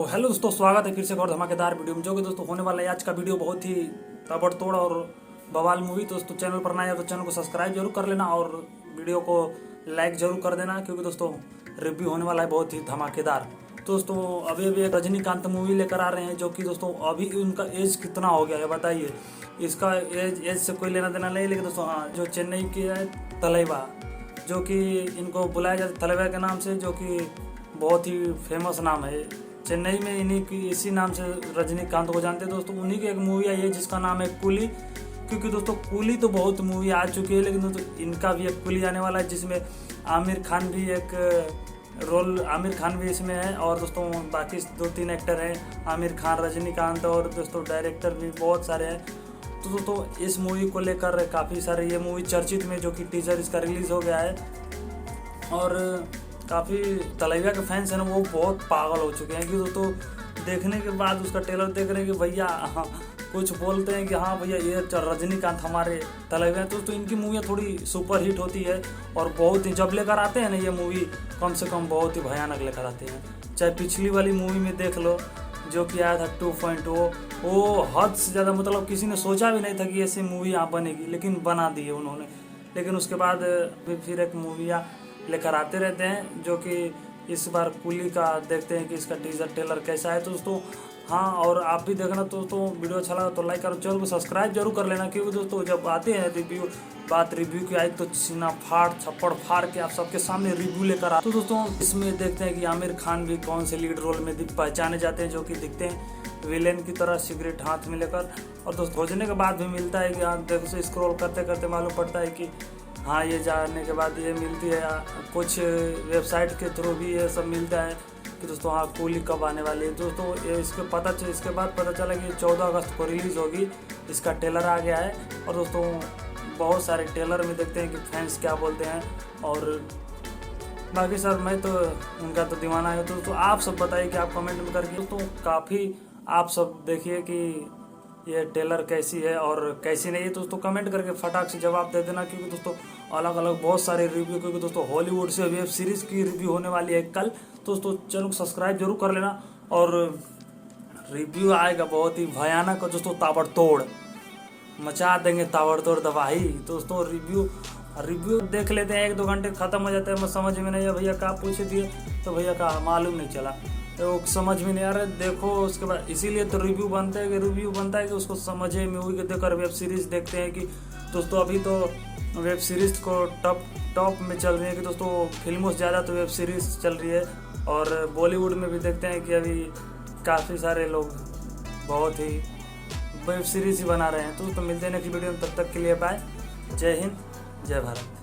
तो हेलो दोस्तों, स्वागत है फिर से एक और धमाकेदार वीडियो में। जो कि दोस्तों होने वाला है आज का वीडियो बहुत ही ताबड़तोड़ और बवाल मूवी। तो दोस्तों चैनल पर नया है तो चैनल को सब्सक्राइब जरूर कर लेना और वीडियो को लाइक जरूर कर देना, क्योंकि दोस्तों रिव्यू होने वाला है बहुत ही धमाकेदार। तो दोस्तों अभी एक रजनीकांत मूवी लेकर आ रहे हैं, जो कि दोस्तों अभी उनका एज कितना हो गया है बताइए। इसका एज से कोई लेना देना नहीं, लेकिन दोस्तों हाँ, जो चेन्नई की है तलैवा, जो कि इनको बुलाया जाता है तलैवा के नाम से, जो कि बहुत ही फेमस नाम है चेन्नई में। इन्हीं की इसी नाम से रजनीकांत को जानते हैं दोस्तों। उन्हीं की एक मूवी आई है जिसका नाम है कूली, क्योंकि दोस्तों कूली तो बहुत मूवी आ चुकी है, लेकिन दोस्तों इनका भी एक कूली आने वाला है, जिसमें आमिर खान भी इसमें है। और दोस्तों बाकी 2-3 एक्टर हैं, आमिर खान, रजनीकांत, और दोस्तों डायरेक्टर भी बहुत सारे हैं। तो दोस्तों इस मूवी को लेकर काफ़ी सारे ये मूवी चर्चित में, जो कि टीजर इसका रिलीज़ हो गया है। और काफ़ी तलैया के फैंस हैं ना, वो बहुत पागल हो चुके हैं कि दोस्तों देखने के बाद उसका ट्रेलर देख रहे हैं कि भैया हाँ, कुछ बोलते हैं कि हाँ भैया ये रजनीकांत हमारे तलैया हैं। तो इनकी मूवियाँ थोड़ी सुपर हिट होती है और बहुत ही जब लेकर आते हैं ना ये मूवी, कम से कम बहुत ही भयानक लेकर आते हैं। चाहे पिछली वाली मूवी में देख लो जो कि आया था 2.0, वो हद से ज़्यादा, मतलब किसी ने सोचा भी नहीं था कि ऐसी मूवी यहाँ बनेगी, लेकिन बना दी है उन्होंने। लेकिन उसके बाद फिर एक मूवियाँ लेकर आते रहते हैं, जो कि इस बार कूली का देखते हैं कि इसका टीजर ट्रेलर कैसा है। तो दोस्तों हाँ, और आप भी देखना। तो दोस्तों वीडियो अच्छा लगा तो लाइक और चैनल को सब्सक्राइब जरूर कर लेना, क्योंकि दोस्तों जब आते हैं रिव्यू की आई तो सीना फाड़ थप्पड़ फाड़ के आप सबके सामने रिव्यू लेकर आते। तो दोस्तों इसमें देखते हैं कि आमिर खान भी कौन से लीड रोल में पहचाने जाते हैं, जो कि दिखते हैं विलेन की तरह सिगरेट हाथ में लेकर। और दोस्तों खोजने के बाद भी मिलता है कि हाँ देखो, स्क्रॉल करते करते मालूम पड़ता है कि हाँ ये जानने के बाद ये मिलती है, कुछ वेबसाइट के थ्रू भी ये सब मिलता है कि दोस्तों हाँ कूली कब आने वाली है। दोस्तों ये इसके बाद पता चला कि 14 अगस्त को रिलीज़ होगी, इसका ट्रेलर आ गया है। और दोस्तों बहुत सारे ट्रेलर में देखते हैं कि फैंस क्या बोलते हैं, और बाकी सर मैं तो उनका तो दीवाना है। तो दोस्तों आप सब बताइए कि आप कमेंट में करके दोस्तों काफ़ी आप सब देखिए कि ये ट्रेलर कैसी है और कैसी नहीं है। दोस्तों कमेंट करके फटाक से जवाब दे देना, क्योंकि दोस्तों अलग अलग बहुत सारे रिव्यू, क्योंकि दोस्तों हॉलीवुड से वेब सीरीज़ की रिव्यू होने वाली है कल। तो दोस्तों चैनल को सब्सक्राइब जरूर कर लेना, और रिव्यू आएगा बहुत ही भयानक और दोस्तों ताबड़तोड़, मचा देंगे ताबड़तोड़ तबाही। दोस्तों रिव्यू देख लेते हैं, 1-2 घंटे ख़त्म हो जाता है, मैं समझ में नहीं है भैया क्या पूछे दिए, तो भैया का मालूम नहीं चला, तो समझ में नहीं आ रहा है। देखो उसके बाद इसीलिए तो रिव्यू बनता है कि उसको समझे, मूवी को देखकर वेब सीरीज़ देखते हैं कि दोस्तों अभी तो वेब सीरीज़ को टॉप में चल रही है कि दोस्तों फिल्मों से ज़्यादा तो वेब सीरीज़ चल रही है। और बॉलीवुड में भी देखते हैं कि अभी काफ़ी सारे लोग बहुत ही वेब सीरीज़ ही बना रहे हैं। तो मिलते हैं नेक्स्ट वीडियो में, तब तक के लिए बाय, जय हिंद, जय भारत।